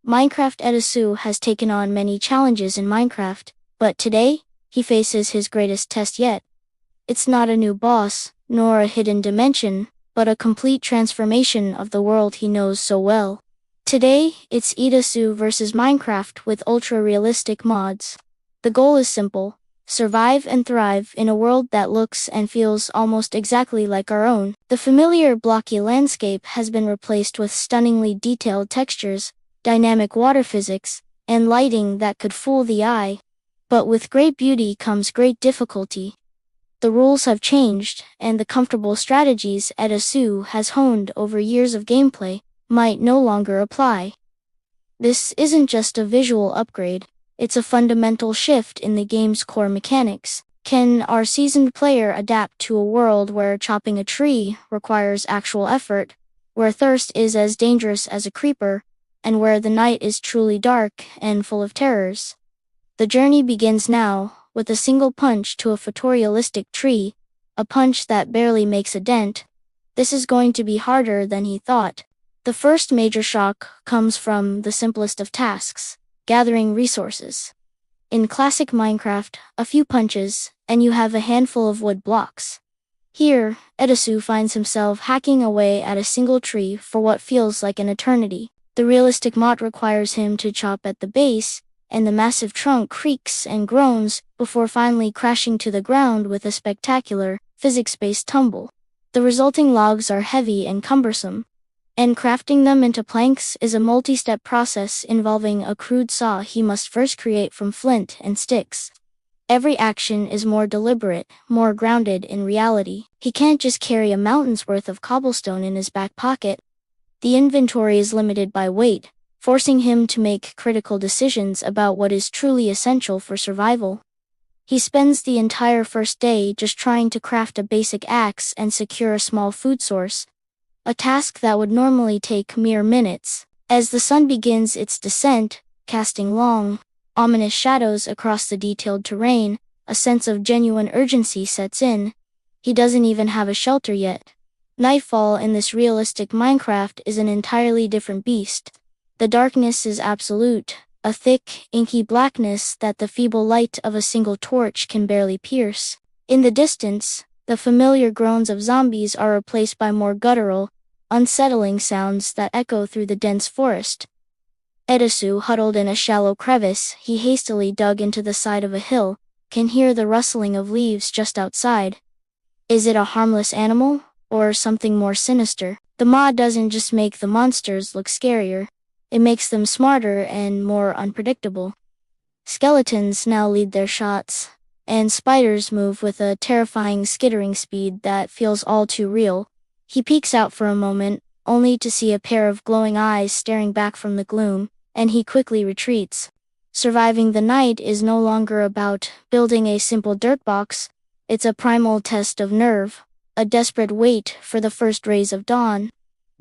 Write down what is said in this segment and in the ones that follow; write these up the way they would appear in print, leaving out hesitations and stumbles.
Minecraft Edasu has taken on many challenges in Minecraft, but today, he faces his greatest test yet. It's not a new boss, nor a hidden dimension, but a complete transformation of the world he knows so well. Today, it's Edasu versus Minecraft with ultra-realistic mods. The goal is simple: survive and thrive in a world that looks and feels almost exactly like our own. The familiar blocky landscape has been replaced with stunningly detailed textures, dynamic water physics, and lighting that could fool the eye. But with great beauty comes great difficulty. The rules have changed, and the comfortable strategies Edasu has honed over years of gameplay might no longer apply. This isn't just a visual upgrade, it's a fundamental shift in the game's core mechanics. Can our seasoned player adapt to a world where chopping a tree requires actual effort, where thirst is as dangerous as a creeper, and where the night is truly dark and full of terrors? The journey begins now, with a single punch to a photorealistic tree, a punch that barely makes a dent. This is going to be harder than he thought. The first major shock comes from the simplest of tasks: gathering resources. In classic Minecraft, a few punches, and you have a handful of wood blocks. Here, Edasu finds himself hacking away at a single tree for what feels like an eternity. The realistic mod requires him to chop at the base, and the massive trunk creaks and groans before finally crashing to the ground with a spectacular, physics-based tumble. The resulting logs are heavy and cumbersome, and crafting them into planks is a multi-step process involving a crude saw he must first create from flint and sticks. Every action is more deliberate, more grounded in reality. He can't just carry a mountain's worth of cobblestone in his back pocket. The inventory is limited by weight, forcing him to make critical decisions about what is truly essential for survival. He spends the entire first day just trying to craft a basic axe and secure a small food source, a task that would normally take mere minutes. As the sun begins its descent, casting long, ominous shadows across the detailed terrain, a sense of genuine urgency sets in. He doesn't even have a shelter yet. Nightfall in this realistic Minecraft is an entirely different beast. The darkness is absolute, a thick, inky blackness that the feeble light of a single torch can barely pierce. In the distance, the familiar groans of zombies are replaced by more guttural, unsettling sounds that echo through the dense forest. Edasu, huddled in a shallow crevice he hastily dug into the side of a hill, can hear the rustling of leaves just outside. Is it a harmless animal, or something more sinister? The mod doesn't just make the monsters look scarier, it makes them smarter and more unpredictable. Skeletons now lead their shots, and spiders move with a terrifying skittering speed that feels all too real. He peeks out for a moment, only to see a pair of glowing eyes staring back from the gloom, and he quickly retreats. Surviving the night is no longer about building a simple dirt box, it's a primal test of nerve, a desperate wait for the first rays of dawn.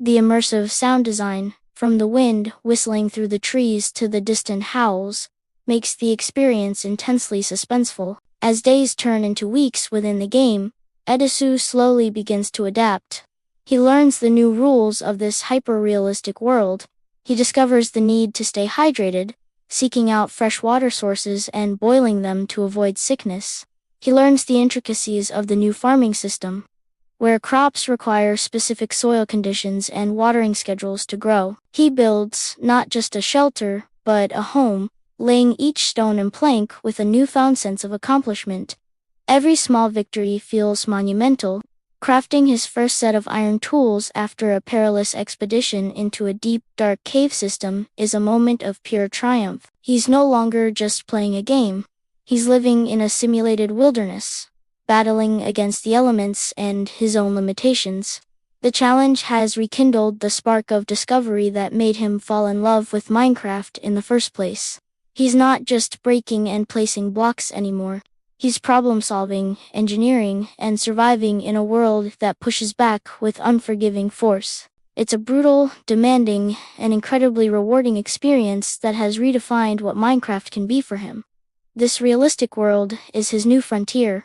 The immersive sound design, from the wind whistling through the trees to the distant howls, makes the experience intensely suspenseful. As days turn into weeks within the game, Edasu slowly begins to adapt. He learns the new rules of this hyper-realistic world. He discovers the need to stay hydrated, seeking out fresh water sources and boiling them to avoid sickness. He learns the intricacies of the new farming system, where crops require specific soil conditions and watering schedules to grow. He builds not just a shelter, but a home, laying each stone and plank with a newfound sense of accomplishment. Every small victory feels monumental. Crafting his first set of iron tools after a perilous expedition into a deep, dark cave system is a moment of pure triumph. He's no longer just playing a game. He's living in a simulated wilderness, battling against the elements and his own limitations. The challenge has rekindled the spark of discovery that made him fall in love with Minecraft in the first place. He's not just breaking and placing blocks anymore. He's problem-solving, engineering, and surviving in a world that pushes back with unforgiving force. It's a brutal, demanding, and incredibly rewarding experience that has redefined what Minecraft can be for him. This realistic world is his new frontier,